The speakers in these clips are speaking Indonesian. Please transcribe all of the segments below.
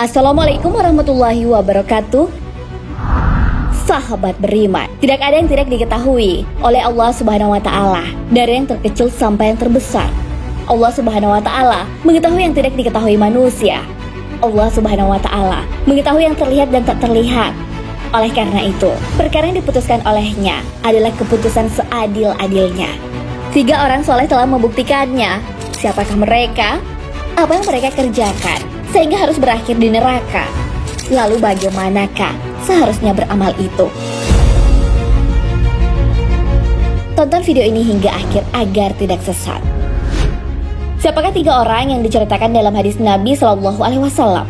Assalamualaikum warahmatullahi wabarakatuh. Sahabat beriman, tidak ada yang tidak diketahui oleh Allah Subhanahu wa Ta'ala, dari yang terkecil sampai yang terbesar. Allah Subhanahu wa Ta'ala mengetahui yang tidak diketahui manusia. Allah Subhanahu wa Ta'ala mengetahui yang terlihat dan tak terlihat. Oleh karena itu, perkara yang diputuskan olehnya adalah keputusan seadil-adilnya. 3 orang soleh telah membuktikannya. Siapakah mereka? Apa yang mereka kerjakan sehingga harus berakhir di neraka? Lalu bagaimanakah seharusnya beramal itu? Tonton video ini hingga akhir agar tidak sesat. Siapakah 3 orang yang diceritakan dalam hadis Nabi Shallallahu Alaihi Wasallam?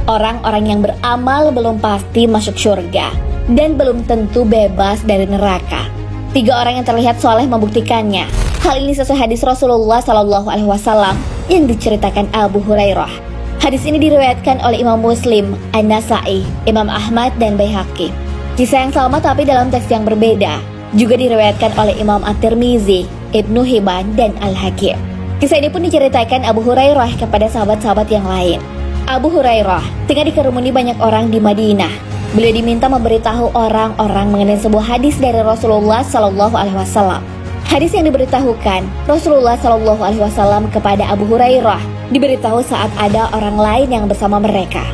Orang-orang yang beramal belum pasti masuk surga dan belum tentu bebas dari neraka. 3 orang yang terlihat soleh membuktikannya. Hal ini sesuai hadis Rasulullah Shallallahu Alaihi Wasallam yang diceritakan Abu Hurairah. Hadis ini diriwayatkan oleh Imam Muslim, An-Nasa'i, Imam Ahmad, dan Baihaqi. Kisah yang sama tapi dalam teks yang berbeda. Juga diriwayatkan oleh Imam At-Tirmizi, Ibnu Hibban, dan Al-Hakim. Kisah ini pun diceritakan Abu Hurairah kepada sahabat-sahabat yang lain. Abu Hurairah tengah dikerumuni banyak orang di Madinah. Beliau diminta memberitahu orang-orang mengenai sebuah hadis dari Rasulullah Shallallahu Alaihi Wasallam. Hadis yang diberitahukan Rasulullah Shallallahu Alaihi Wasallam kepada Abu Hurairah diberitahu saat ada orang lain yang bersama mereka.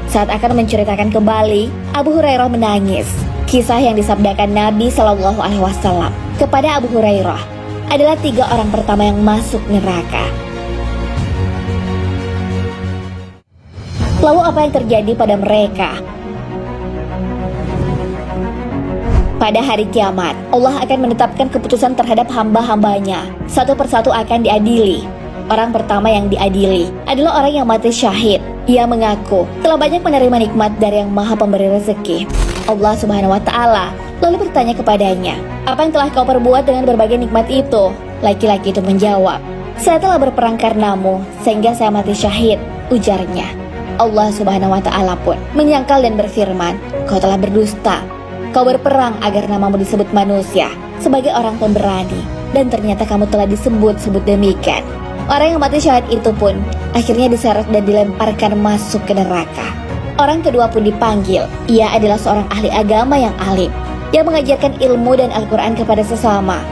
Saat akan menceritakan kembali, Abu Hurairah menangis. Kisah yang disabdakan Nabi Shallallahu Alaihi Wasallam kepada Abu Hurairah adalah 3 orang pertama yang masuk neraka. Lalu apa yang terjadi pada mereka? Pada hari kiamat, Allah akan menetapkan keputusan terhadap hamba-hambanya. Satu persatu akan diadili. Orang pertama yang diadili adalah orang yang mati syahid. Ia mengaku telah banyak menerima nikmat dari Yang Maha Pemberi rezeki. Allah Subhanahu wa Ta'ala lalu bertanya kepadanya, "Apa yang telah kau perbuat dengan berbagai nikmat itu?" Laki-laki itu menjawab, "Saya telah berperang karenamu sehingga saya mati syahid," ujarnya. Allah Subhanahu wa Ta'ala pun menyangkal dan berfirman, "Kau telah berdusta. Kau berperang agar namamu disebut manusia sebagai orang pemberani, dan ternyata kamu telah disebut-sebut demikian." Orang yang mati syahid itu pun akhirnya diseret dan dilemparkan masuk ke neraka. Orang kedua pun dipanggil. Ia adalah seorang ahli agama yang alim, yang mengajarkan ilmu dan Al-Quran kepada sesama.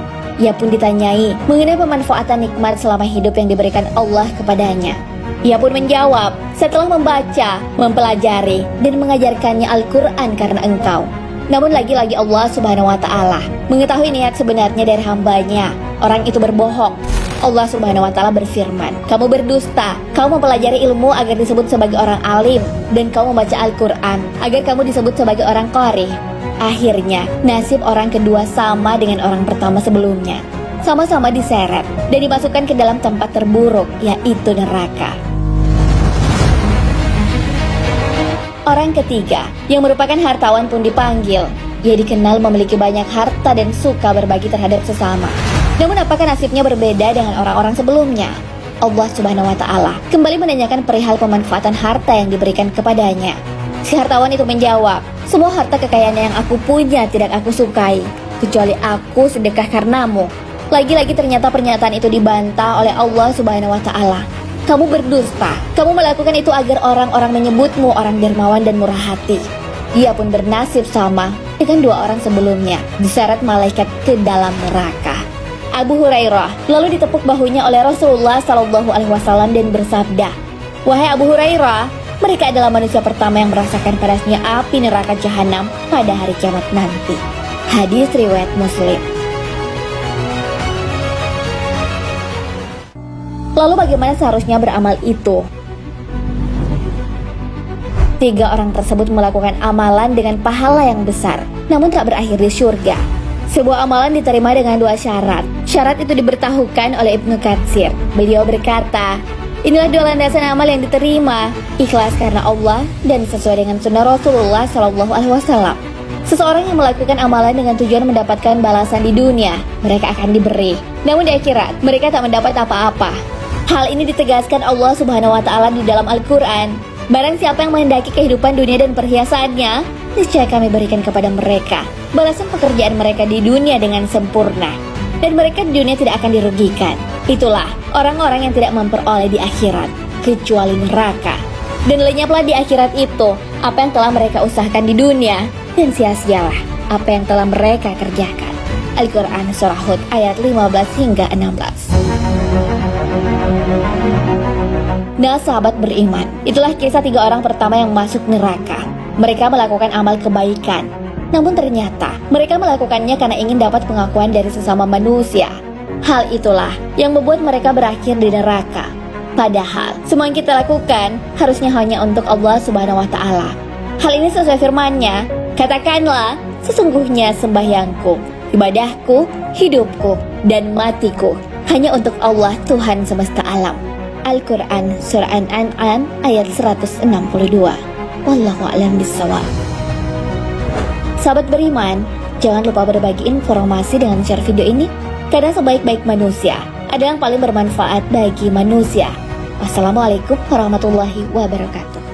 Ia pun ditanyai mengenai pemanfaatan nikmat selama hidup yang diberikan Allah kepadanya. Ia pun menjawab, "Saya telah membaca, mempelajari, dan mengajarkannya Al-Quran karena engkau." Namun lagi-lagi Allah Subhanahu wa Ta'ala mengetahui niat sebenarnya dari hambanya. Orang itu berbohong. Allah Subhanahu wa Ta'ala berfirman, "Kamu berdusta, kamu mempelajari ilmu agar disebut sebagai orang alim, dan kamu membaca Al-Quran agar kamu disebut sebagai orang qari." Akhirnya, nasib orang kedua sama dengan orang pertama sebelumnya. Sama-sama diseret dan dimasukkan ke dalam tempat terburuk, yaitu neraka. Orang ketiga, yang merupakan hartawan pun dipanggil. Ia dikenal memiliki banyak harta dan suka berbagi terhadap sesama. Namun apakah nasibnya berbeda dengan orang-orang sebelumnya? Allah Subhanahu wa Ta'ala kembali menanyakan perihal pemanfaatan harta yang diberikan kepadanya. Si hartawan itu menjawab, "Semua harta kekayaan yang aku punya tidak aku sukai, kecuali aku sedekah karenamu." Lagi-lagi ternyata pernyataan itu dibantah oleh Allah Subhanahu wa Ta'ala. "Kamu berdusta, kamu melakukan itu agar orang-orang menyebutmu orang dermawan dan murah hati." Ia pun bernasib sama dengan 2 orang sebelumnya, diseret malaikat ke dalam neraka. Abu Hurairah lalu ditepuk bahunya oleh Rasulullah Shallallahu Alaihi Wasallam dan bersabda, "Wahai Abu Hurairah, mereka adalah manusia pertama yang merasakan panasnya api neraka jahanam pada hari kiamat nanti." Hadis riwayat Muslim. Lalu bagaimana seharusnya beramal itu? 3 orang tersebut melakukan amalan dengan pahala yang besar, namun tak berakhir di surga. Sebuah amalan diterima dengan 2 syarat. Syarat itu diberitahukan oleh Ibnu Katsir. Beliau berkata, "Inilah 2 landasan amal yang diterima: ikhlas karena Allah dan sesuai dengan sunnah Rasulullah Shallallahu Alaihi Wasallam." Seseorang yang melakukan amalan dengan tujuan mendapatkan balasan di dunia, mereka akan diberi. Namun di akhirat, mereka tak mendapat apa-apa. Hal ini ditegaskan Allah Subhanahu wa Ta'ala di dalam Al-Quran. "Barang siapa yang menghendaki kehidupan dunia dan perhiasannya, niscaya kami berikan kepada mereka balasan pekerjaan mereka di dunia dengan sempurna, dan mereka di dunia tidak akan dirugikan. Itulah orang-orang yang tidak memperoleh di akhirat." kecuali neraka. Dan lenyaplah di akhirat itu apa yang telah mereka usahakan di dunia, dan sia-sialah apa yang telah mereka kerjakan. Al-Quran Surah Hud ayat 15 hingga 16. Nah sahabat beriman, itulah kisah 3 orang pertama yang masuk neraka. Mereka melakukan amal kebaikan, namun ternyata mereka melakukannya karena ingin dapat pengakuan dari sesama manusia. Hal itulah yang membuat mereka berakhir di neraka. Padahal semua yang kita lakukan harusnya hanya untuk Allah Subhanahu wa Ta'ala. Hal ini sesuai firman-Nya, katakanlah, sesungguhnya sembahyangku, ibadahku, hidupku, dan matiku hanya untuk Allah Tuhan semesta alam. Al-Quran Surah An-An'am ayat 162. Wallahu a'lam bishawab. Sahabat beriman, jangan lupa berbagi informasi dengan share video ini, karena sebaik-baik manusia ada yang paling bermanfaat bagi manusia. Wassalamualaikum warahmatullahi wabarakatuh.